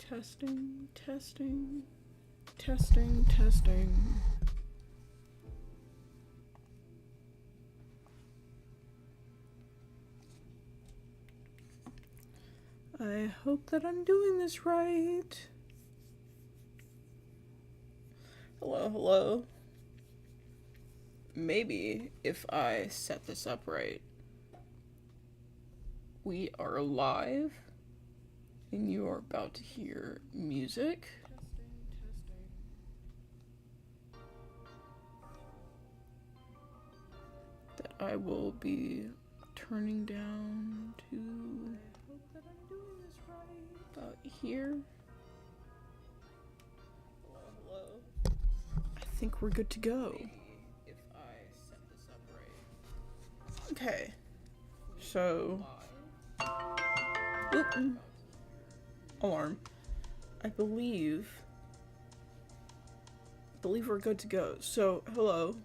Testing, testing, testing, testing. I hope that I'm doing this right. Hello, hello. Maybe if I set this up right, we are live and you are about to hear music. That I will be turning down to about here. Hello. I think we're good to go. If I set this up right. Okay. So. Oop. Alarm. I believe we're good to go. So, hello.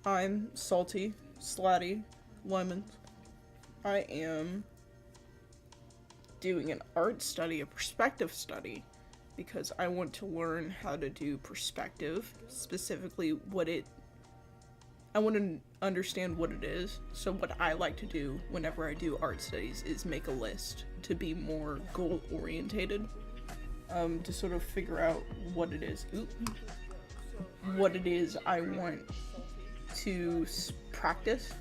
I'm Salty, Slatty, Lemons. I am doing an art study, a perspective study, because I want to learn how to do perspective, specifically I want to understand what it is. So what I like to do whenever I do art studies is make a list to be more goal orientated, to sort of figure out what it is. What it is I want to practice.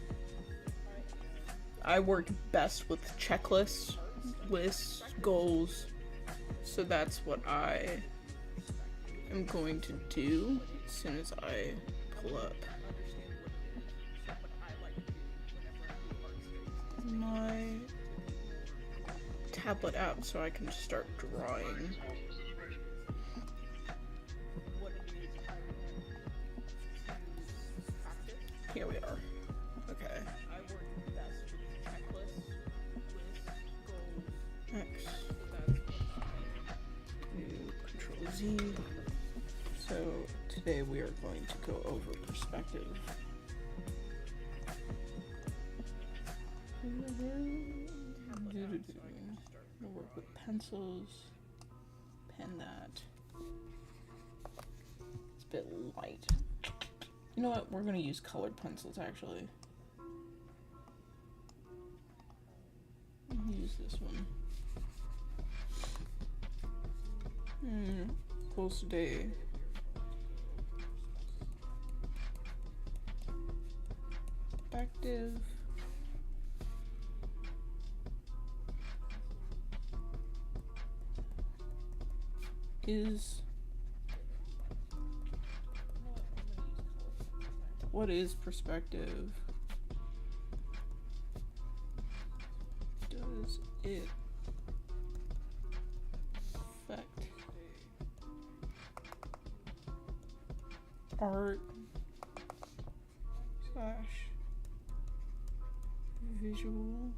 I work best with checklists, lists, goals, so that's what I am going to do as soon as I pull up my tablet app so I can start drawing. Here we are. Okay. X. Control Z. So today we are going to go over perspective. We'll work with pencils. Pen that. It's a bit light. You know what? We're gonna use colored pencils actually. Use this one. Goals today. Perspective. What is perspective? Does it affect art / visual?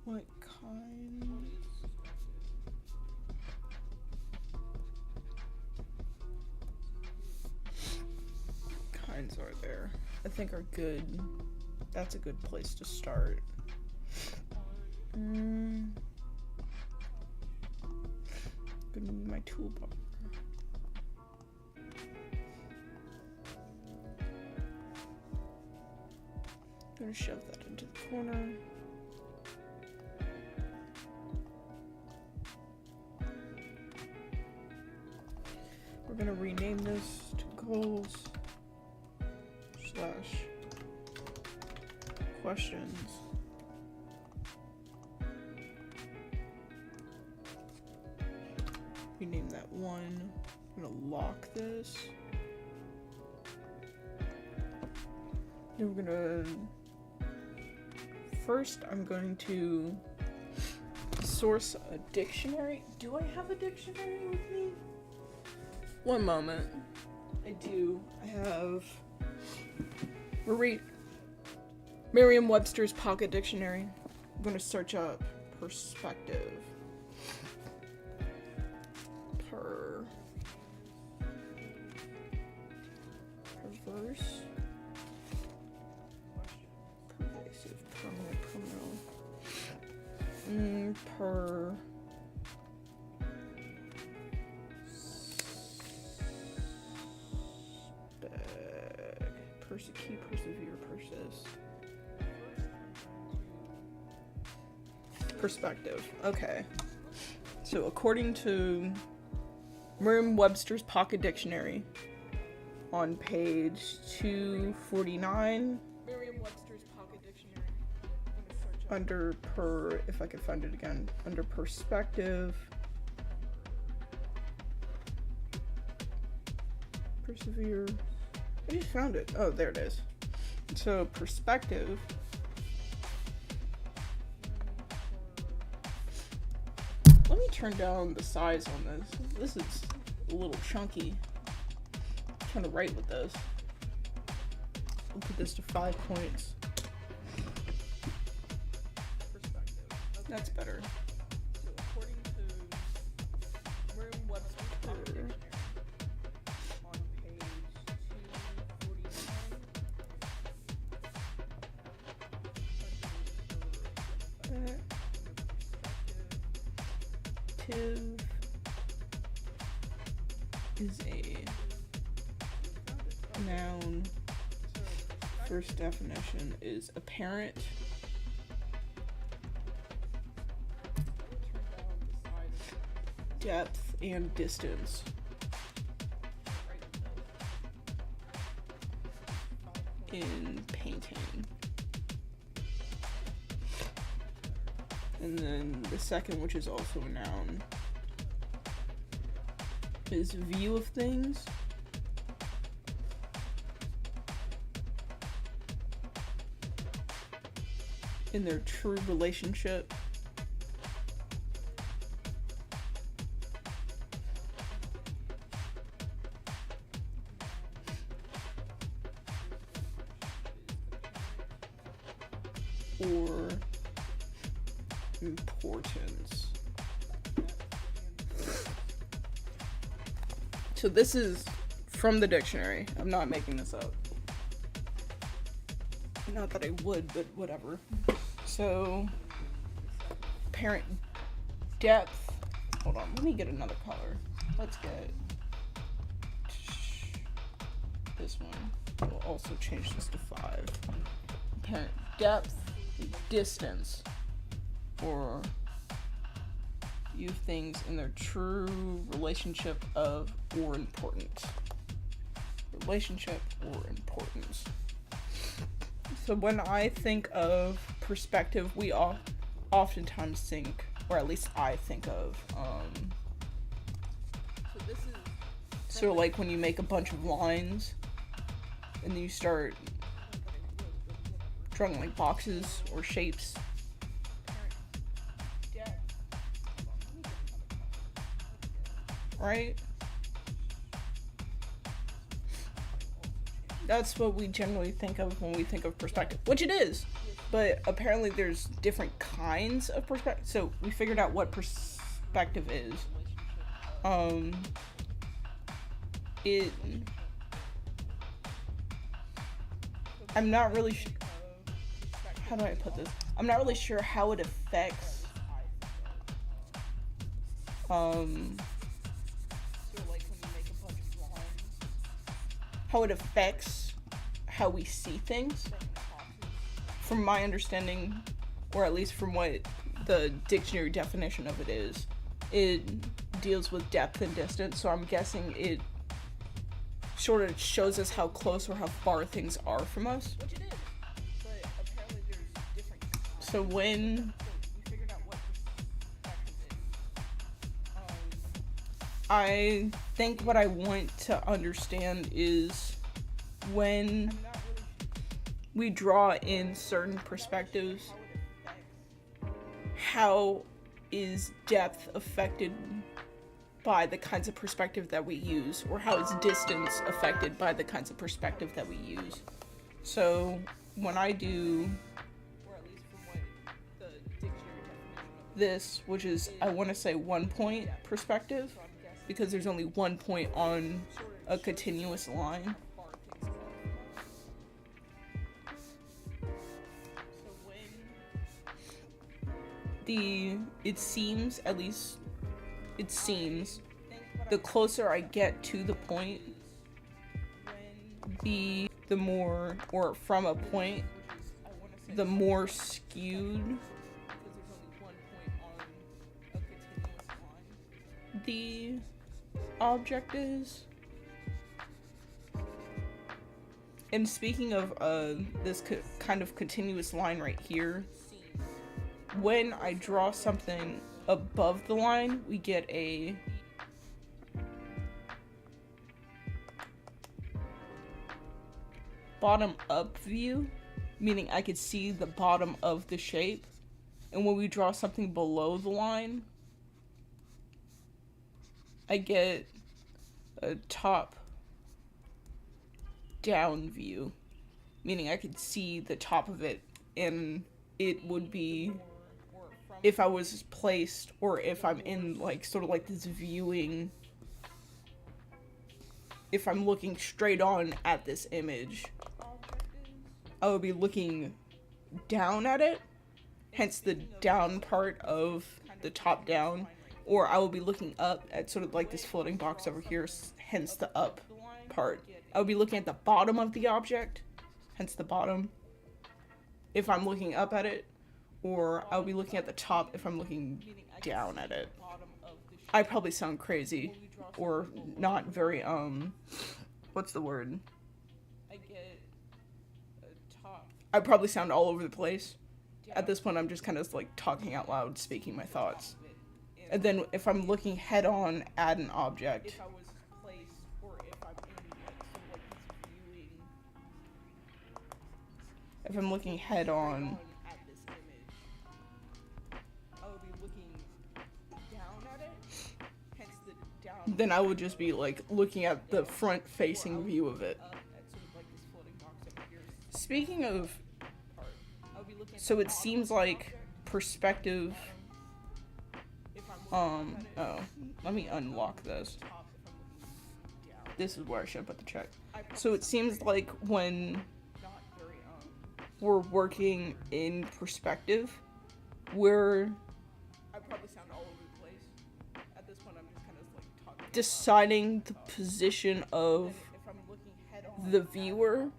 What kinds are there? I think are good. That's a good place to start. Gonna move my toolbar. Gonna shove that into the corner. We're gonna rename this to goals / questions. Rename that one. I'm gonna lock this. Then we're gonna first I'm going to source a dictionary. Do I have a dictionary with me? One moment. I do. I have Merriam-Webster's Pocket Dictionary. I'm going to search up perspective. Perverse. per persecute, persevere, persist. Perspective. Okay. So according to Merriam-Webster's Pocket Dictionary, on page 249, Merriam-Webster's Pocket Dictionary, under if I could find it again, under perspective, persevere, I just found it. Oh, there it is. So perspective let me turn down the size on this. This is a little chunky. I'm trying to write with this. I'll put this to 5 points. That's better. So according to Merriam-Webster's Pocket Dictionary, on page 249, is a noun. First definition is apparent. Depth and distance. In painting. And then the second, which is also a noun, is view of things. In their true relationship. Or importance. So this is from the dictionary. I'm not making this up. Not that I would, but whatever. So, apparent depth. Hold on, let me get another color. Let's get this one. We'll also change this to 5. Apparent depth, distance, or view things in their true relationship of or importance. Relationship or importance. So when I think of perspective, we oftentimes think, or at least I think of, so like when you make a bunch of lines and then you start drawing like boxes or shapes. Right? That's what we generally think of when we think of perspective, which it is, but apparently there's different kinds of perspective. So we figured out what perspective is. I'm not really sure, how do I put this? I'm not really sure how it affects, how it affects how we see things. From my understanding, or at least from what the dictionary definition of it is, it deals with depth and distance, so I'm guessing it sort of shows us how close or how far things are from us. Which it is, but apparently there's different kinds. So when we figured out what perspective is, I think what I want to understand is when we draw in certain perspectives, how is depth affected by the kinds of perspective that we use, or how is distance affected by the kinds of perspective that we use. So when I do, or at least from what the dictionary definition of this, which is, I want to say 1 point perspective, because there's only 1 point on a continuous line. it seems, at least it seems, the closer I get to the point, the more, or from a point, the more skewed the object is. And speaking of this kind of continuous line right here, when I draw something above the line, we get a bottom up view, meaning I could see the bottom of the shape. And when we draw something below the line, I get a top down view, meaning I could see the top of it, and it would be, if I was placed, or if I'm in like sort of like this viewing, if I'm looking straight on at this image, I would be looking down at it, hence the down part of the top down, or I will be looking up at sort of like this floating box over here, hence the up part. I would be looking at the bottom of the object, hence the bottom, if I'm looking up at it, or I'll be looking at the top if I'm looking down at it. I probably sound crazy, or not very, what's the word? I probably sound all over the place. At this point, I'm just kind of like talking out loud, speaking my thoughts. And then if I'm looking head on at an object, if I'm looking head on, then I would just be like looking at the front facing view of it. Speaking of, so it seems like perspective, oh, let me unlock this. This is where I should put the check. So it seems like when we're working in perspective, we're deciding the position of the viewer,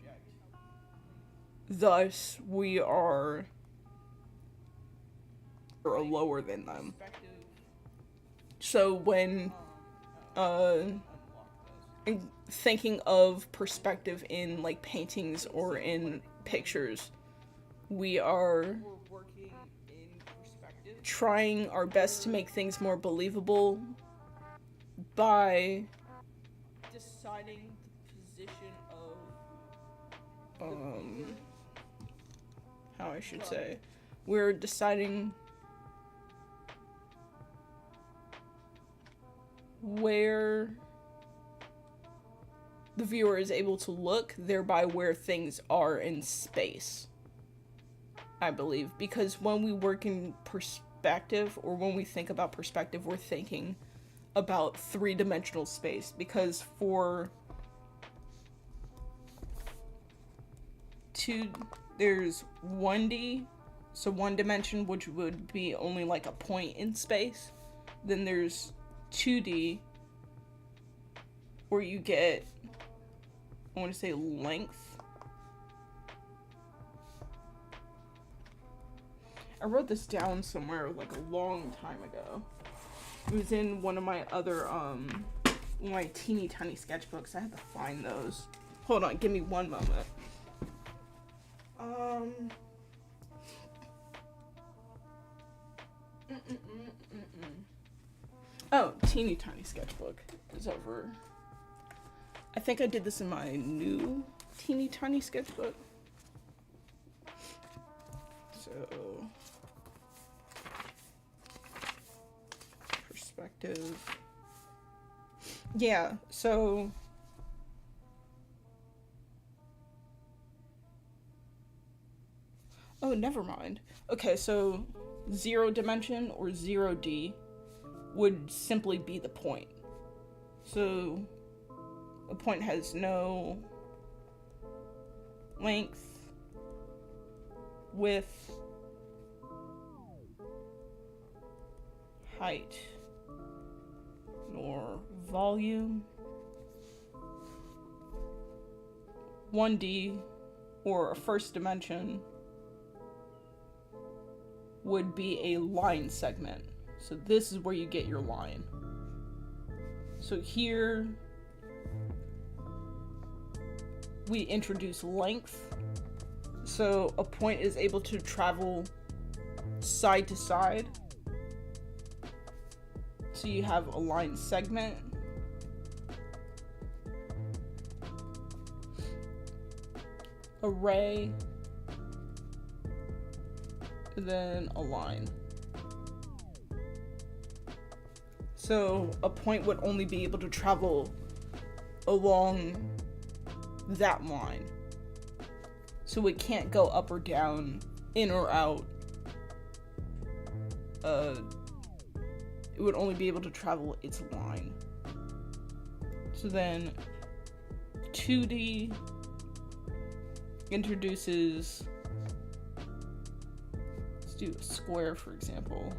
thus we are lower than them. So when thinking of perspective in like paintings or in pictures, we are trying our best to make things more believable by deciding the position of how I should say, we're deciding where the viewer is able to look, thereby where things are in space, I believe. Because when we work in perspective, or when we think about perspective, we're thinking about three-dimensional space. Because for there's 1D, so one dimension, which would be only like a point in space. Then there's 2D, where you get, I want to say, length. I wrote this down somewhere like a long time ago. It was in one of my other, my teeny tiny sketchbooks. I had to find those. Hold on, give me one moment. Oh, teeny tiny sketchbook is over. I think I did this in my new teeny tiny sketchbook. So, perspective. Yeah, so oh, never mind. Okay, so 0 dimension or 0D would simply be the point. So a point has no length, width, height nor volume. 1D, or a first dimension, would be a line segment. So this is where you get your line. So here we introduce length. So a point is able to travel side to side. So you have a line segment. A ray. And then a line. So a point would only be able to travel along that line. So it can't go up or down, in or out. It would only be able to travel its line. So then 2D introduces, let's do a square for example.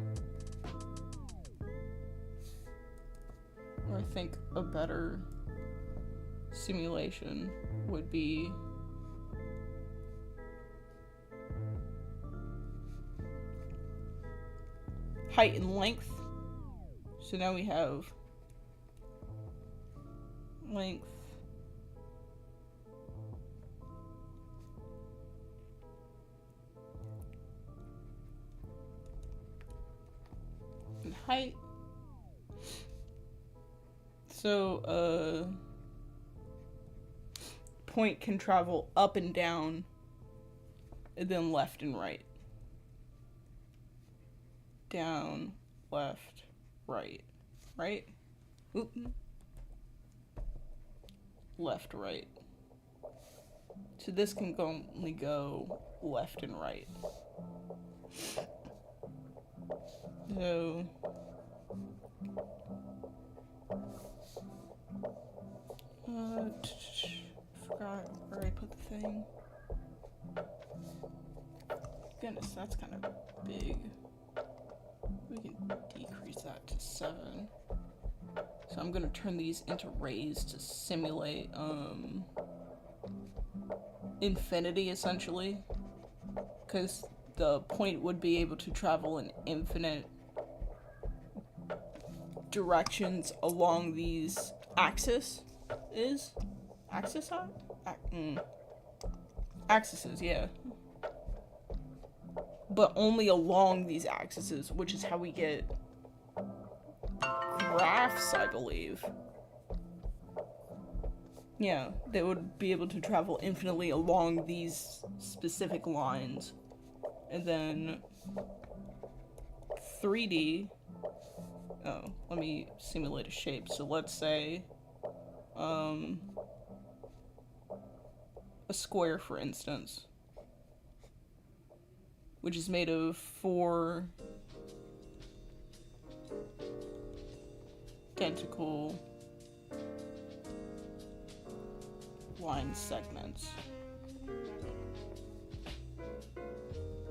Or I think a better simulation would be height and length. So now we have length and height. So point can travel up and down and then left and right. Down, left, right. Right? Oop. Left, right. So this can only go left and right. So forgot where I put the thing. Goodness, that's kind of big. We can decrease that to 7. So I'm gonna turn these into rays to simulate infinity essentially, because the point would be able to travel in infinite directions along these axes, yeah, but only along these axes, which is how we get graphs, I believe. Yeah, they would be able to travel infinitely along these specific lines. And then 3D, let me simulate a shape. So let's say a square, for instance, which is made of 4 identical line segments.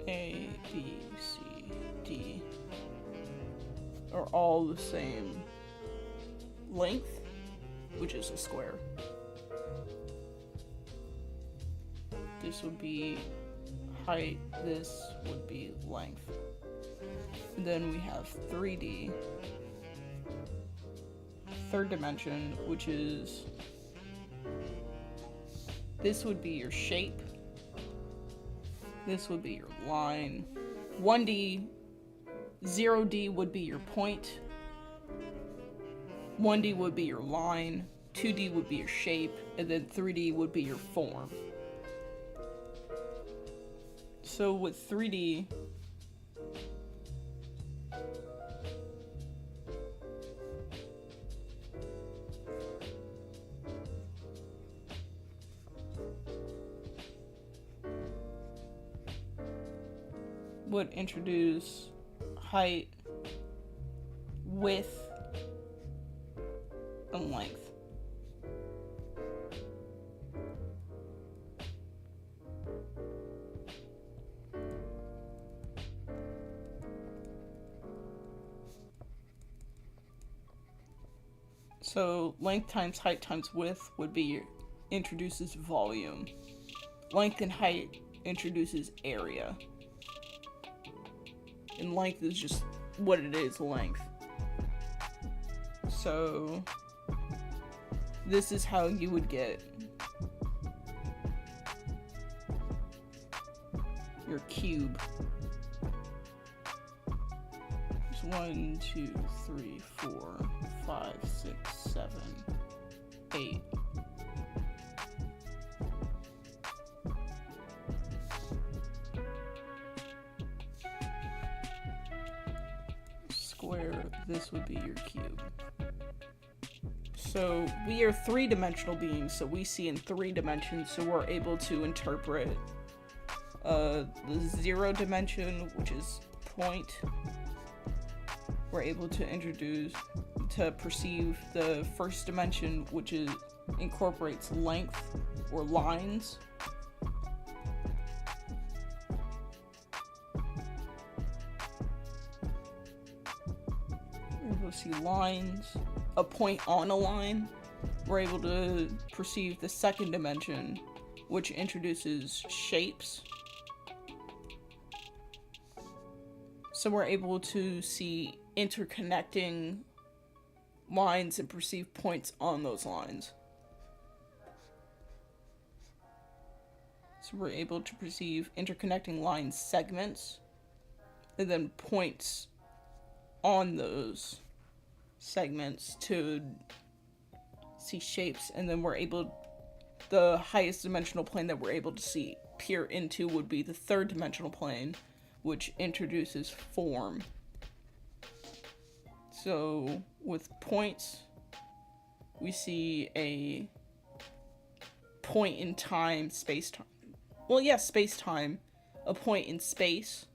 A, B, C, D are all the same length, which is a square. This would be height, this would be length. And then we have 3D, third dimension, which is, this would be your shape, this would be your line, 1D, 0D would be your point, 1D would be your line, 2D would be your shape, and then 3D would be your form. So with 3D, would introduce height, width, and length. So length times height times width would be introduces volume. Length and height introduces area. And length is just what it is, length. So this is how you would get your cube. It's 1, 2, 3, 4, 5, 6, 7, 8. Square, this would be your cube. So we are three-dimensional beings, so we see in 3 dimensions, so we're able to interpret the 0 dimension, which is point. We're able to perceive the 1st dimension, which incorporates length or lines. We're able to see lines, a point on a line. We're able to perceive the 2nd dimension, which introduces shapes. So we're able to see interconnecting lines and perceive points on those lines. So we're able to perceive interconnecting line segments and then points on those segments to see shapes, and then the highest dimensional plane that we're able to see peer into would be the 3rd dimensional plane, which introduces form. So with points, we see a point in time, space-time. Well, yeah, space-time. A point in space.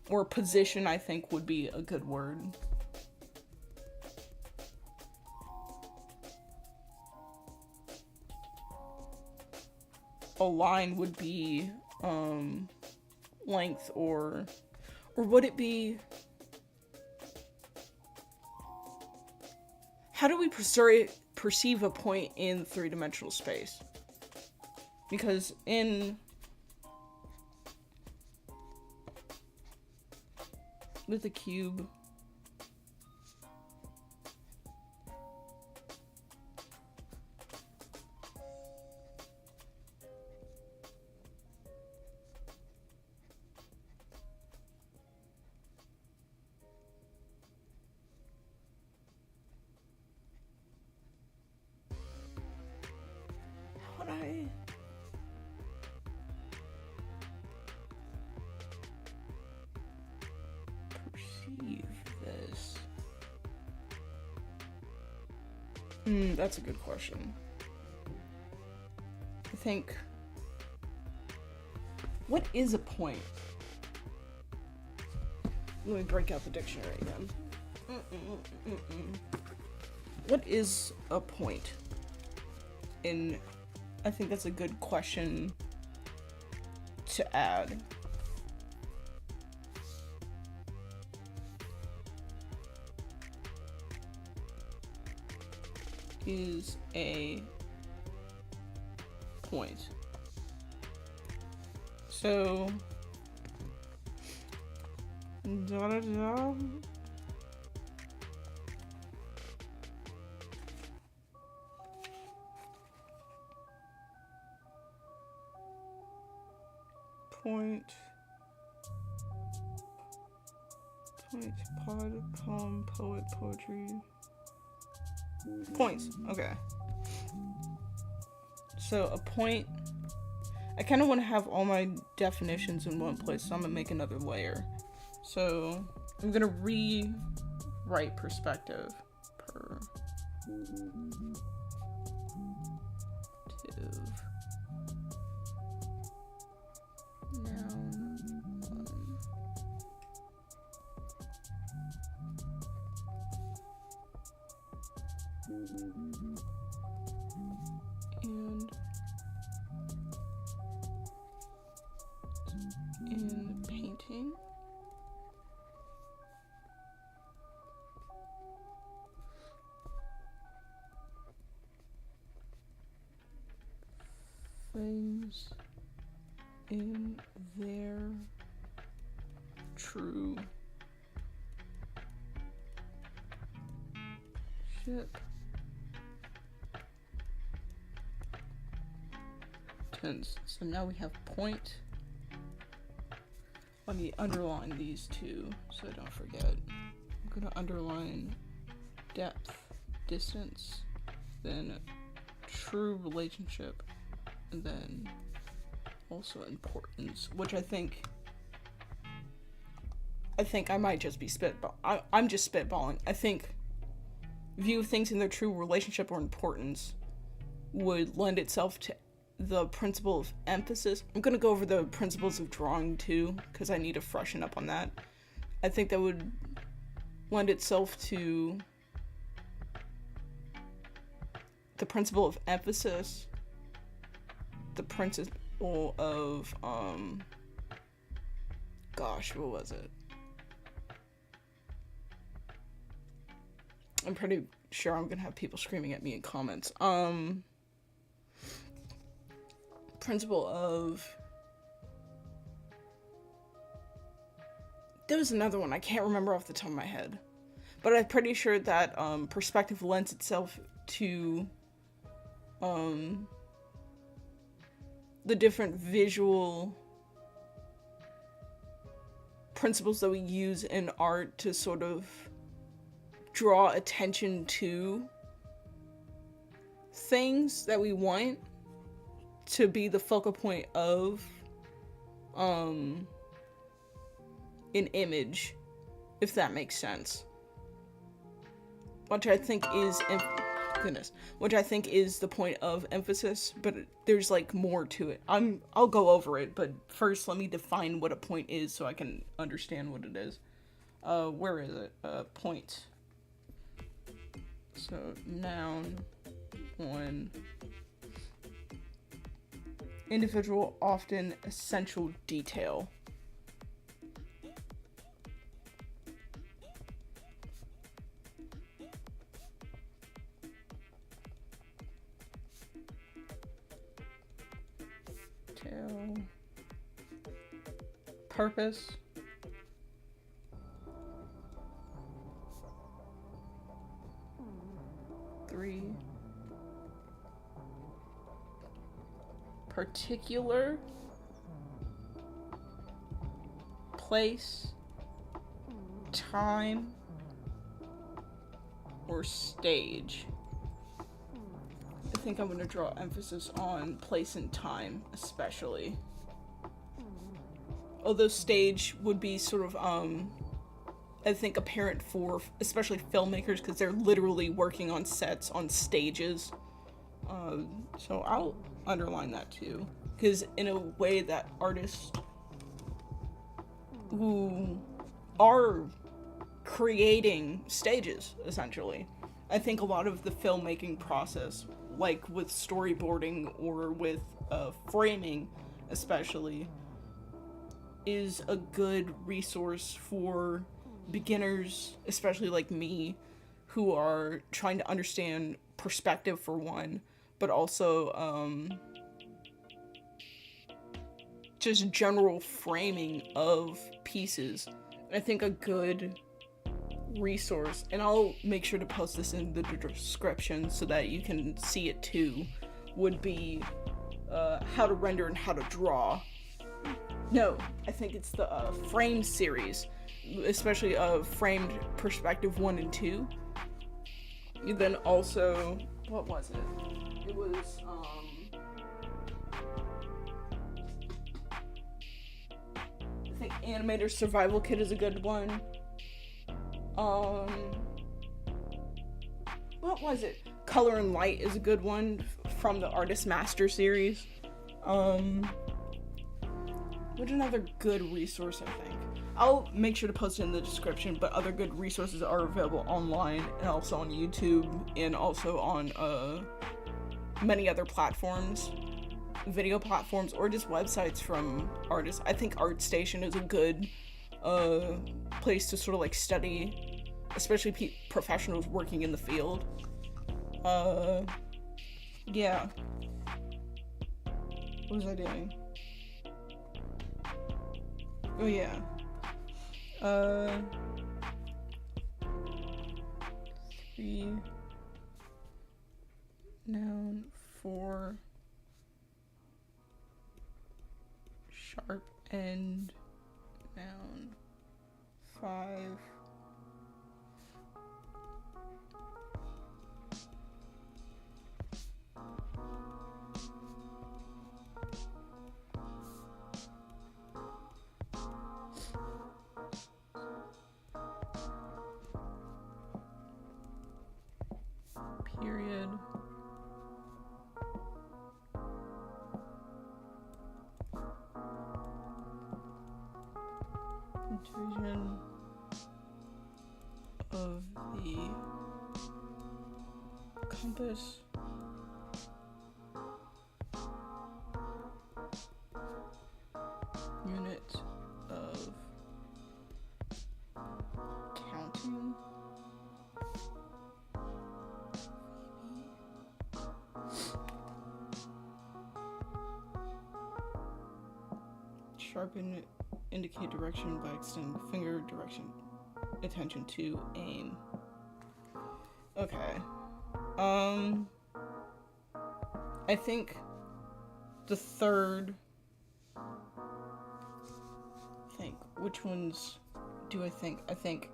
Or position, I think, would be a good word. A line would be length, or would it be, how do we perceive a point in 3-dimensional space? Because with a cube, that's a good question. I think, what is a point? Let me break out the dictionary again. What is a point? And I think that's a good question to add. Is a point. So point, pod, poem, poet, poetry. Points, okay. So a point, I kind of want to have all my definitions in one place, so I'm going to make another layer. So I'm going to rewrite perspective. Noun. And in painting, is in their true ship tense. So now we have point. Let me underline these two so I don't forget. I'm gonna underline depth, distance, then true relationship, and then also importance, which I think I might just be I'm just spitballing. I think view things in their true relationship or importance would lend itself to the principle of emphasis. I'm gonna go over the principles of drawing too, because I need to freshen up on that. I think that would lend itself to the principle of emphasis, the principle of, gosh, what was it? I'm pretty sure I'm gonna have people screaming at me in comments. Principle of, there was another one I can't remember off the top of my head, but I'm pretty sure that perspective lends itself to the different visual principles that we use in art to sort of draw attention to things that we want to be the focal point of an image, if that makes sense. Which I think is the point of emphasis, but there's like more to it. I'll go over it, but first let me define what a point is so I can understand what it is. Where is it? Point. So noun, one, individual, often essential detail. Purpose. Three. Particular. Place. Time. Or stage. I think I'm going to draw emphasis on place and time, especially. Although stage would be sort of, I think apparent for especially filmmakers, because they're literally working on sets, on stages. So I'll underline that too. Because in a way that artists who are creating stages, essentially. I think a lot of the filmmaking process, like with storyboarding or with framing especially, is a good resource for beginners, especially like me, who are trying to understand perspective for one, but also just general framing of pieces. I think a good resource, and I'll make sure to post this in the description so that you can see it too, would be how to render and how to draw. No, I think it's the frame series, especially framed perspective 1 and 2. Then also, what was it? It was I think Animator Survival Kit is a good one. What was it? Color and Light is a good one from the Mateu-Mestre series. What's another good resource, I think? I'll make sure to post it in the description, but other good resources are available online and also on YouTube and also on many other platforms, video platforms, or just websites from artists. I think ArtStation is a good place to sort of like study, especially professionals working in the field. Yeah. What was I doing? Oh yeah. 3 noun, 4 sharp end noun, 5 period. Division of the compass. Unit of counting. Sharpen, indicate direction by extending finger direction, attention to aim. Okay. I think the third. Which ones do I think? I think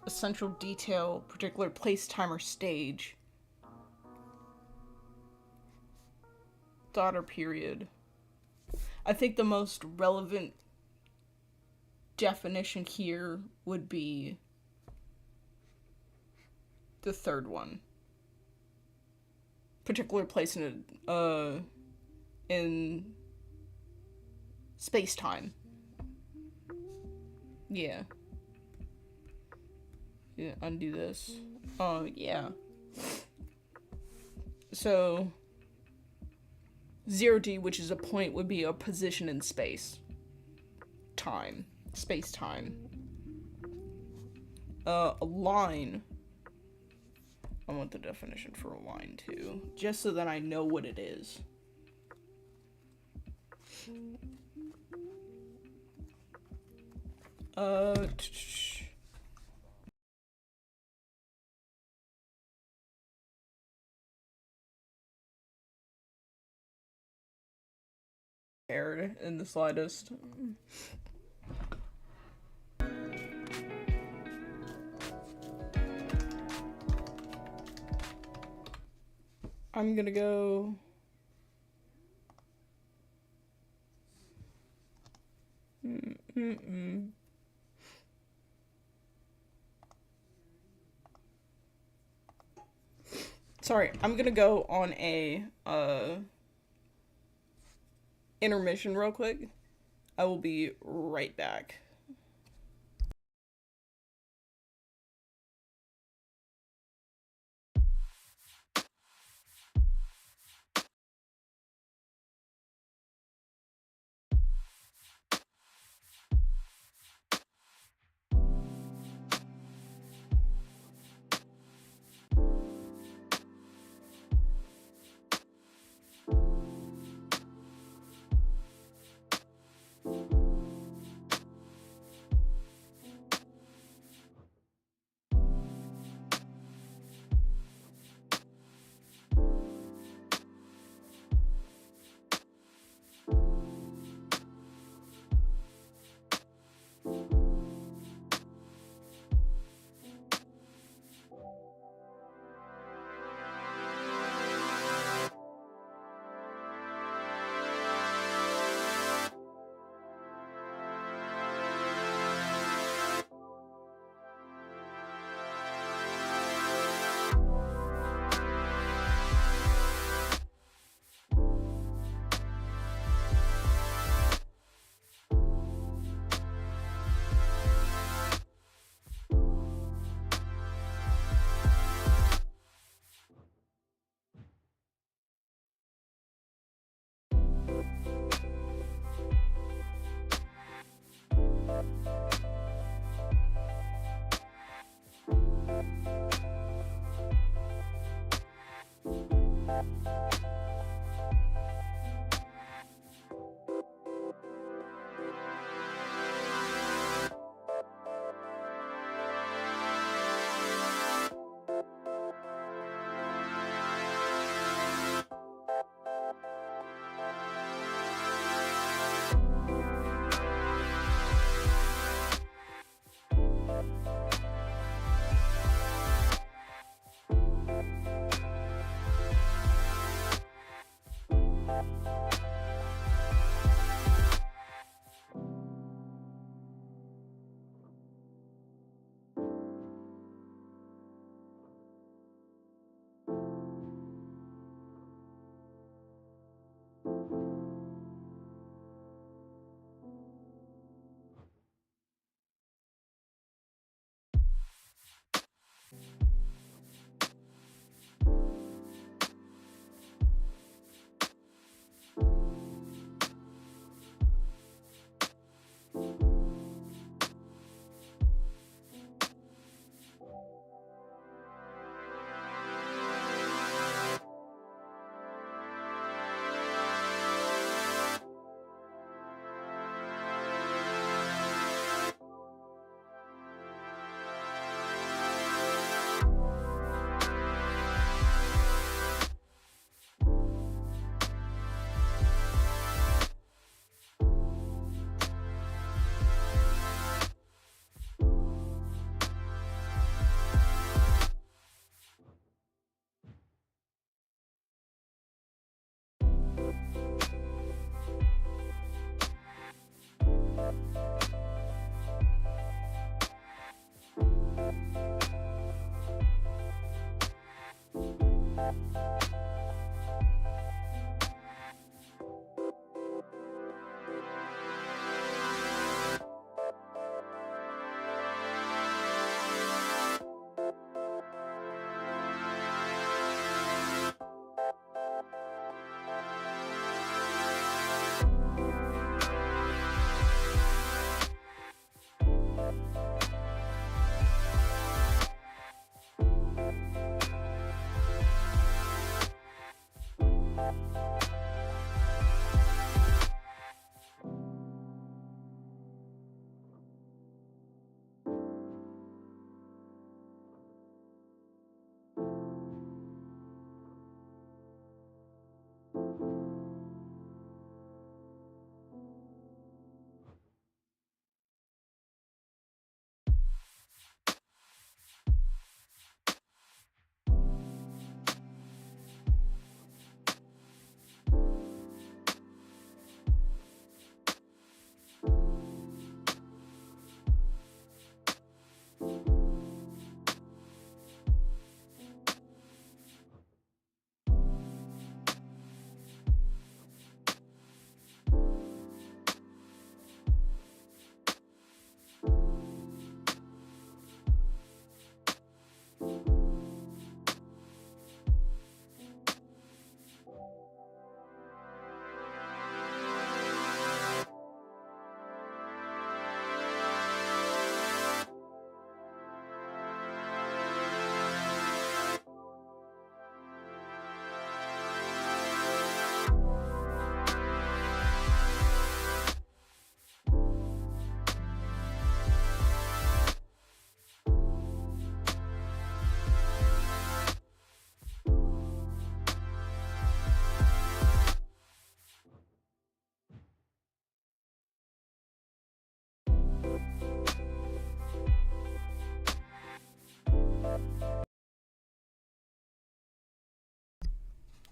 essential detail, particular place, time, or stage. Thought or period. I think the most relevant definition here would be the third one. Particular place in space-time. Yeah. Yeah, undo this. Yeah. So 0D, which is a point, would be a position in space. Time. Space-time. A line. I want the definition for a line, too. Just so that I know what it is. Error in the slightest. I'm gonna go. Sorry, I'm gonna go on a intermission real quick. I will be right back.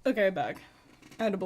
Okay, back. I had to